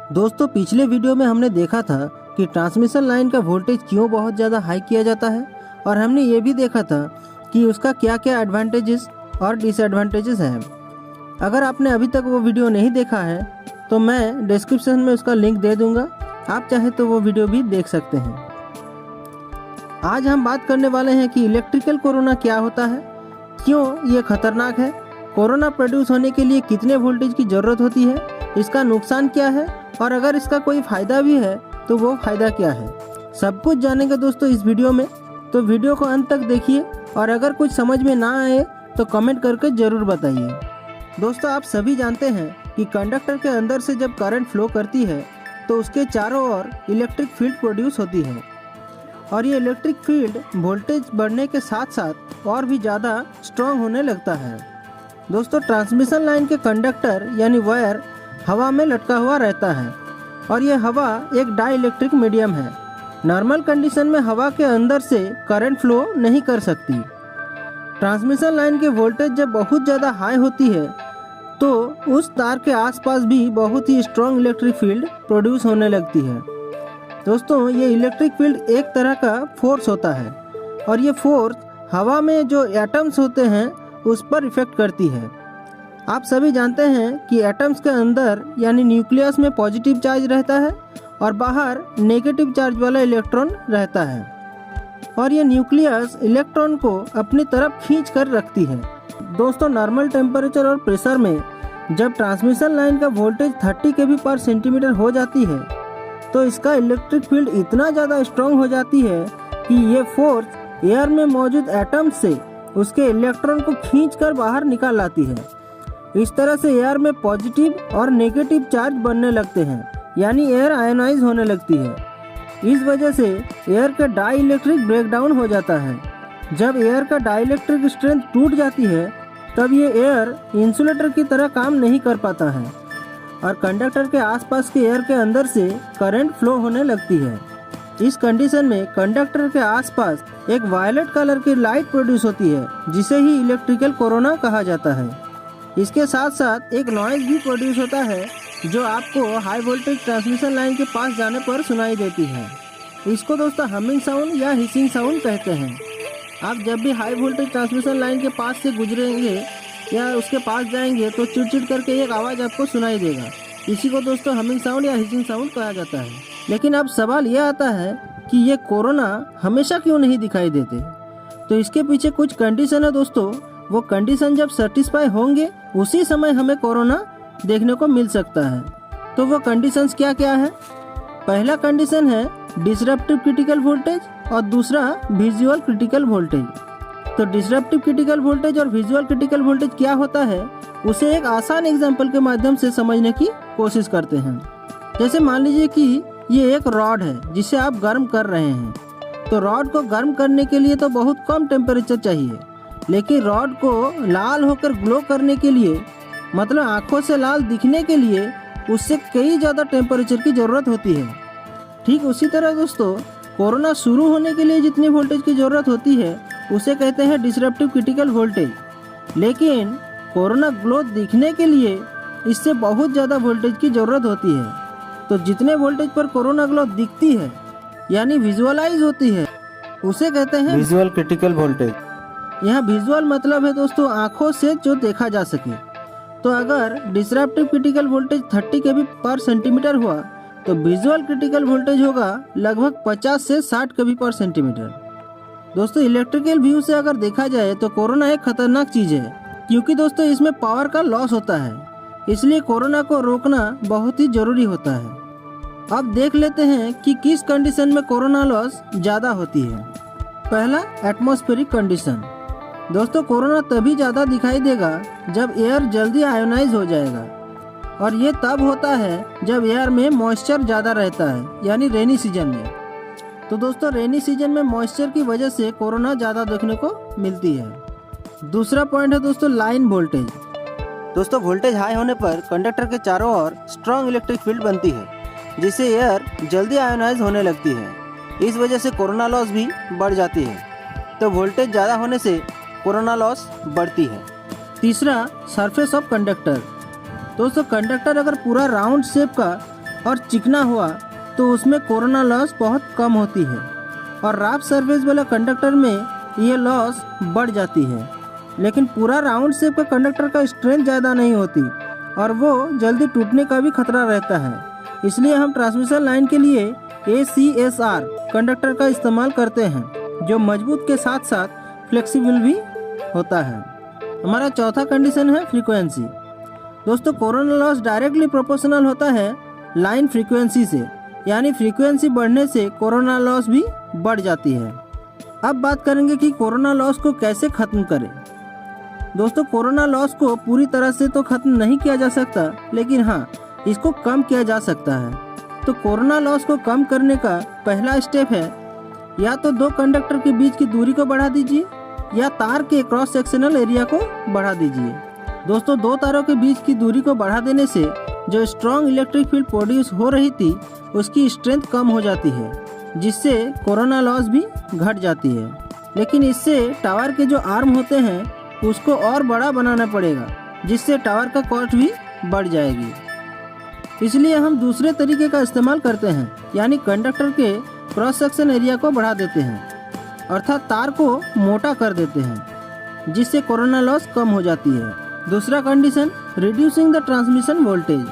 दोस्तों पिछले वीडियो में हमने देखा था कि ट्रांसमिशन लाइन का वोल्टेज क्यों बहुत ज़्यादा हाई किया जाता है और हमने ये भी देखा था कि उसका क्या क्या एडवांटेजेस और डिसएडवांटेजेस हैं। अगर आपने अभी तक वो वीडियो नहीं देखा है तो मैं डिस्क्रिप्शन में उसका लिंक दे दूंगा, आप चाहे तो वो वीडियो भी देख सकते हैं। आज हम बात करने वाले हैं कि इलेक्ट्रिकल कोरोना क्या होता है, क्यों ये खतरनाक है, कोरोना प्रोड्यूस होने के लिए कितने वोल्टेज की ज़रूरत होती है, इसका नुकसान क्या है और अगर इसका कोई फ़ायदा भी है तो वो फ़ायदा क्या है, सब कुछ जानेंगे दोस्तों इस वीडियो में। तो वीडियो को अंत तक देखिए और अगर कुछ समझ में ना आए तो कमेंट करके ज़रूर बताइए। दोस्तों आप सभी जानते हैं कि कंडक्टर के अंदर से जब करंट फ्लो करती है तो उसके चारों ओर इलेक्ट्रिक फील्ड प्रोड्यूस होती है और ये इलेक्ट्रिक फील्ड वोल्टेज बढ़ने के साथ साथ और भी ज़्यादा स्ट्रॉन्ग होने लगता है। दोस्तों ट्रांसमिशन लाइन के कंडक्टर यानी वायर हवा में लटका हुआ रहता है और ये हवा एक डाइलेक्ट्रिक मीडियम है। नॉर्मल कंडीशन में हवा के अंदर से करंट फ्लो नहीं कर सकती। ट्रांसमिशन लाइन के वोल्टेज जब बहुत ज़्यादा हाई होती है तो उस तार के आसपास भी बहुत ही स्ट्रॉन्ग इलेक्ट्रिक फील्ड प्रोड्यूस होने लगती है। दोस्तों ये इलेक्ट्रिक फील्ड एक तरह का फोर्स होता है और ये फोर्स हवा में जो एटम्स होते हैं उस पर इफेक्ट करती है। आप सभी जानते हैं कि एटम्स के अंदर यानी न्यूक्लियस में पॉजिटिव चार्ज रहता है और बाहर नेगेटिव चार्ज वाला इलेक्ट्रॉन रहता है और ये न्यूक्लियस इलेक्ट्रॉन को अपनी तरफ खींच कर रखती है। दोस्तों नॉर्मल टेम्परेचर और प्रेशर में जब ट्रांसमिशन लाइन का वोल्टेज 30 kV पर सेंटीमीटर हो जाती है तो इसका इलेक्ट्रिक फील्ड इतना ज़्यादा स्ट्रॉन्ग हो जाती है कि ये फोर्स एयर में मौजूद एटम्स से उसके इलेक्ट्रॉन को खींचकर बाहर निकाल लाती है। इस तरह से एयर में पॉजिटिव और नेगेटिव चार्ज बनने लगते हैं यानी एयर आयनाइज होने लगती है। इस वजह से एयर का डाई इलेक्ट्रिक ब्रेकडाउन हो जाता है। जब एयर का डाई इलेक्ट्रिक स्ट्रेंथ टूट जाती है तब ये एयर इंसुलेटर की तरह काम नहीं कर पाता है और कंडक्टर के आसपास के एयर के अंदर से करंट फ्लो होने लगती है। इस कंडीशन में कंडक्टर के आसपास एक वायलेट कलर की लाइट प्रोड्यूस होती है जिसे ही इलेक्ट्रिकल कोरोना कहा जाता है। इसके साथ साथ एक नॉइज भी प्रोड्यूस होता है जो आपको हाई वोल्टेज ट्रांसमिशन लाइन के पास जाने पर सुनाई देती है। इसको दोस्तों हमिंग साउंड या हिसिंग साउंड कहते हैं। आप जब भी हाई वोल्टेज ट्रांसमिशन लाइन के पास से गुजरेंगे या उसके पास जाएंगे तो चिड़चिड़ करके एक आवाज़ आपको सुनाई देगा। इसी को दोस्तों हमिंग साउंड या हिसिंग साउंड कहा जाता है। लेकिन अब सवाल यह आता है कि ये कोरोना हमेशा क्यों नहीं दिखाई देते। तो इसके पीछे कुछ कंडीशन है दोस्तों, वो कंडीशन जब सेटिस्फाई होंगे उसी समय हमें कोरोना देखने को मिल सकता है। तो वो कंडीशंस क्या क्या है। पहला कंडीशन है डिसरप्टिव क्रिटिकल वोल्टेज और दूसरा विजुअल क्रिटिकल वोल्टेज। तो डिसरप्टिव क्रिटिकल वोल्टेज और विजुअल क्रिटिकल वोल्टेज क्या होता है उसे एक आसान एग्जाम्पल के माध्यम से समझने की कोशिश करते हैं। जैसे मान लीजिए कि ये एक रॉड है जिसे आप गर्म कर रहे हैं। तो रॉड को गर्म करने के लिए तो बहुत कम टेम्परेचर चाहिए, लेकिन रॉड को लाल होकर ग्लो करने के लिए मतलब आंखों से लाल दिखने के लिए उससे कई ज़्यादा टेम्परेचर की ज़रूरत होती है। ठीक उसी तरह दोस्तों कोरोना शुरू होने के लिए जितनी वोल्टेज की ज़रूरत होती है उसे कहते हैं डिसरप्टिव क्रिटिकल वोल्टेज, लेकिन कोरोना ग्लो दिखने के लिए इससे बहुत ज़्यादा वोल्टेज की ज़रूरत होती है। तो जितने वोल्टेज पर कोरोना ग्लो दिखती है यानी विजुअलाइज होती है उसे कहते हैं विजुअल क्रिटिकल वोल्टेज। यहाँ विजुअल मतलब है दोस्तों आँखों से जो देखा जा सके। तो अगर डिसरप्टिव क्रिटिकल वोल्टेज 30 kV पर सेंटीमीटर हुआ तो विजुअल क्रिटिकल वोल्टेज होगा लगभग 50 से 60 kV पर सेंटीमीटर। दोस्तों इलेक्ट्रिकल व्यू से अगर देखा जाए तो कोरोना एक खतरनाक चीज़ है क्योंकि दोस्तों इसमें पावर का लॉस होता है, इसलिए कोरोना को रोकना बहुत ही जरूरी होता है। अब देख लेते हैं कि किस कंडीशन में कोरोना लॉस ज़्यादा होती है। पहला एटमॉस्फेरिक कंडीशन। दोस्तों कोरोना तभी ज़्यादा दिखाई देगा जब एयर जल्दी आयोनाइज हो जाएगा और ये तब होता है जब एयर में मॉइस्चर ज़्यादा रहता है यानी रेनी सीजन में। तो दोस्तों रेनी सीजन में मॉइस्चर की वजह से कोरोना ज़्यादा देखने को मिलती है। दूसरा पॉइंट है दोस्तों लाइन वोल्टेज। दोस्तों वोल्टेज हाई होने पर कंडक्टर के चारों ओर स्ट्रॉन्ग इलेक्ट्रिक फील्ड बनती है जिससे एयर जल्दी आयोनाइज होने लगती है। इस वजह से कोरोना लॉस भी बढ़ जाती है। तो वोल्टेज ज़्यादा होने से कोरोना लॉस बढ़ती है। तीसरा सरफेस ऑफ कंडक्टर। दोस्तों कंडक्टर अगर पूरा राउंड शेप का और चिकना हुआ तो उसमें कोरोना लॉस बहुत कम होती है, और रफ सरफेस वाला कंडक्टर में ये लॉस बढ़ जाती है। लेकिन पूरा राउंड शेप का कंडक्टर का स्ट्रेंथ ज़्यादा नहीं होती और वो जल्दी टूटने का भी खतरा रहता है। इसलिए हम ट्रांसमिशन लाइन के लिए ACSR कंडक्टर का इस्तेमाल करते हैं, जो मजबूत के साथ साथ फ्लेक्सिबल भी होता है। हमारा चौथा कंडीशन है फ्रीक्वेंसी। दोस्तों, कोरोना लॉस डायरेक्टली प्रोपोर्शनल होता है लाइन फ्रीक्वेंसी से, यानी फ्रीक्वेंसी बढ़ने से कोरोना लॉस भी बढ़ जाती है। अब बात करेंगे कि कोरोना लॉस को कैसे ख़त्म करें। दोस्तों, कोरोना लॉस को पूरी तरह से तो ख़त्म नहीं किया जा सकता, लेकिन हाँ, इसको कम किया जा सकता है। तो कोरोना लॉस को कम करने का पहला स्टेप है या तो दो कंडक्टर के बीच की दूरी को बढ़ा दीजिए या तार के क्रॉस सेक्शनल एरिया को बढ़ा दीजिए। दोस्तों, दो तारों के बीच की दूरी को बढ़ा देने से जो स्ट्रॉन्ग इलेक्ट्रिक फील्ड प्रोड्यूस हो रही थी उसकी स्ट्रेंथ कम हो जाती है, जिससे कोरोना लॉस भी घट जाती है। लेकिन इससे टावर के जो आर्म होते हैं उसको और बड़ा बनाना पड़ेगा, जिससे टावर का कॉस्ट भी बढ़ जाएगी। इसलिए हम दूसरे तरीके का इस्तेमाल करते हैं, यानी कंडक्टर के क्रॉस सेक्शन एरिया को बढ़ा देते हैं, अर्थात तार को मोटा कर देते हैं, जिससे कोरोना लॉस कम हो जाती है। दूसरा condition, reducing the transmission voltage.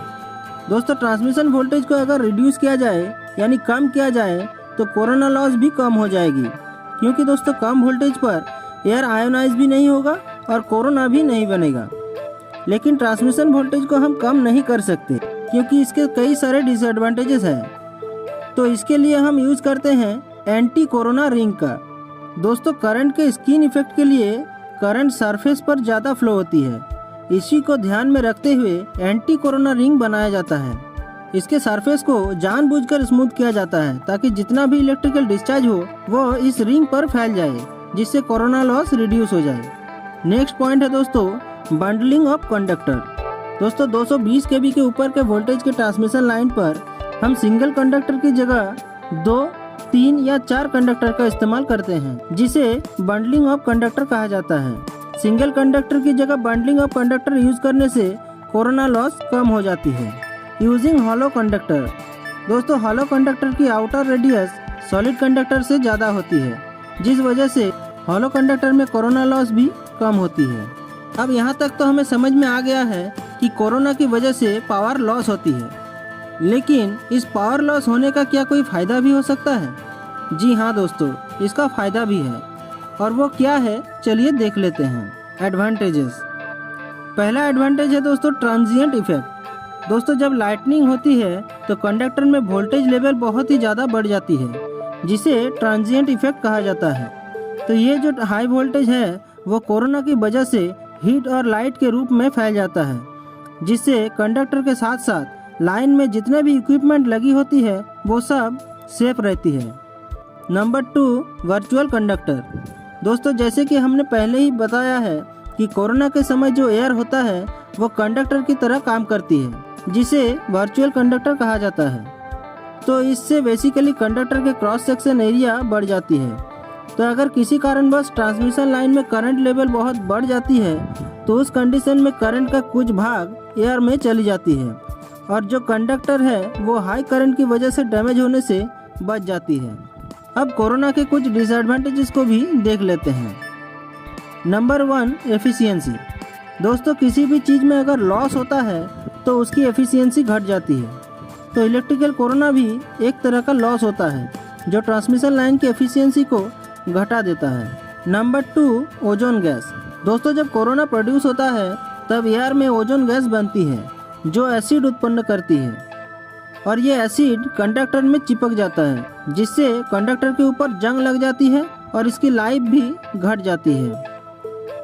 दोस्तों, ट्रांसमिशन वोल्टेज को अगर रिड्यूस किया जाए यानी कम किया जाए तो कोरोना लॉस भी कम हो जाएगी, क्योंकि दोस्तों कम वोल्टेज पर एयर आयोनाइज भी नहीं होगा और कोरोना भी नहीं बनेगा। लेकिन ट्रांसमिशन वोल्टेज को हम कम नहीं कर सकते, क्योंकि इसके कई सारे डिसएडवांटेजेस हैं। तो इसके लिए हम यूज करते हैं एंटी कोरोना रिंग का। दोस्तों, करंट के स्किन इफेक्ट के लिए करंट सरफेस पर ज़्यादा फ्लो होती है। इसी को ध्यान में रखते हुए एंटी कोरोना रिंग बनाया जाता है। इसके सरफेस को जानबूझकर स्मूथ किया जाता है ताकि जितना भी इलेक्ट्रिकल डिस्चार्ज हो वो इस रिंग पर फैल जाए, जिससे कोरोना लॉस रिड्यूस हो जाए। नेक्स्ट पॉइंट है दोस्तों, बंडलिंग ऑफ कंडक्टर। दोस्तों, 220 kV के ऊपर के वोल्टेज के ट्रांसमिशन लाइन पर हम सिंगल कंडक्टर की जगह 2, 3 या 4 कंडक्टर का इस्तेमाल करते हैं, जिसे बंडलिंग ऑफ कंडक्टर कहा जाता है। सिंगल कंडक्टर की जगह बंडलिंग ऑफ कंडक्टर यूज करने से कोरोना लॉस कम हो जाती है। Using hollow conductor. दोस्तों, हॉलो कंडक्टर की आउटर रेडियस सॉलिड कंडक्टर से ज़्यादा होती है, जिस वजह से हॉलो कंडक्टर में कोरोना लॉस भी कम होती है। अब यहाँ तक तो हमें समझ में आ गया है कि कोरोना की वजह से पावर लॉस होती है, लेकिन इस पावर लॉस होने का क्या कोई फ़ायदा भी हो सकता है? जी हाँ दोस्तों, इसका फ़ायदा भी है, और वो क्या है चलिए देख लेते हैं। एडवांटेजेस। पहला एडवांटेज है दोस्तों ट्रांजिएंट इफेक्ट। दोस्तों, जब लाइटनिंग होती है तो कंडक्टर में वोल्टेज लेवल बहुत ही ज़्यादा बढ़ जाती है, जिसे ट्रांजिएंट इफेक्ट कहा जाता है। तो ये जो हाई वोल्टेज है वो कोरोना की वजह से हीट और लाइट के रूप में फैल जाता है, जिससे कंडक्टर के साथ साथ लाइन में जितने भी इक्विपमेंट लगी होती है वो सब सेफ रहती है। Number 2, virtual conductor. दोस्तों, जैसे कि हमने पहले ही बताया है कि कोरोना के समय जो एयर होता है वो कंडक्टर की तरह काम करती है, जिसे वर्चुअल कंडक्टर कहा जाता है। तो इससे बेसिकली कंडक्टर के क्रॉस सेक्शन एरिया बढ़ जाती है। तो अगर किसी कारणवश ट्रांसमिशन लाइन में करंट लेवल बहुत बढ़ जाती है तो उस कंडीशन में करंट का कुछ भाग एयर में चली जाती है, और जो कंडक्टर है वो हाई करंट की वजह से डैमेज होने से बच जाती है। अब कोरोना के कुछ डिसएडवांटेजेस को भी देख लेते हैं। Number 1, efficiency. दोस्तों, किसी भी चीज़ में अगर लॉस होता है तो उसकी एफिशिएंसी घट जाती है। तो इलेक्ट्रिकल कोरोना भी एक तरह का लॉस होता है, जो ट्रांसमिशन लाइन की एफिशिएंसी को घटा देता है। Number 2, ozone gas. दोस्तों, जब कोरोना प्रोड्यूस होता है तब एयर में ओजोन गैस बनती है, जो एसिड उत्पन्न करती है, और ये एसिड कंडक्टर में चिपक जाता है, जिससे कंडक्टर के ऊपर जंग लग जाती है और इसकी लाइफ भी घट जाती है।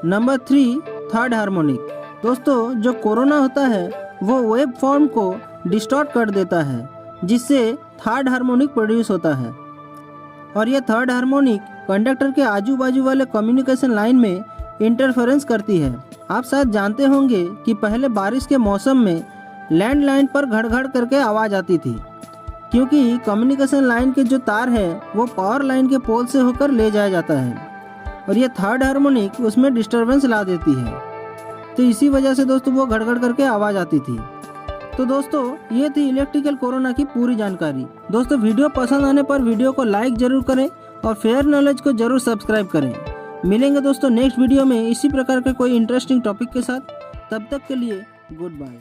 Number 3, third harmonic. दोस्तों, जो कोरोना होता है वो वेव फॉर्म को डिस्टॉर्ट कर देता है, जिससे थर्ड हार्मोनिक प्रोड्यूस होता है, और ये थर्ड हार्मोनिक कंडक्टर के आजू बाजू वाले कम्युनिकेशन लाइन में इंटरफेरेंस करती है। आप शायद जानते होंगे कि पहले बारिश के मौसम में लैंडलाइन पर घड़-घड़ करके आवाज़ आती थी, क्योंकि कम्युनिकेशन लाइन के जो तार है वो पावर लाइन के पोल से होकर ले जाया जाता है, और ये थर्ड हार्मोनिक उसमें डिस्टरबेंस ला देती है। तो इसी वजह से दोस्तों वो घड़-घड़ करके आवाज़ आती थी। तो दोस्तों ये थी इलेक्ट्रिकल कोरोना की पूरी जानकारी। दोस्तों वीडियो पसंद आने पर वीडियो को लाइक जरूर करें और फेयर नॉलेज को जरूर सब्सक्राइब करें। मिलेंगे दोस्तों नेक्स्ट वीडियो में इसी प्रकार के कोई इंटरेस्टिंग टॉपिक के साथ। तब तक के लिए गुड बाय।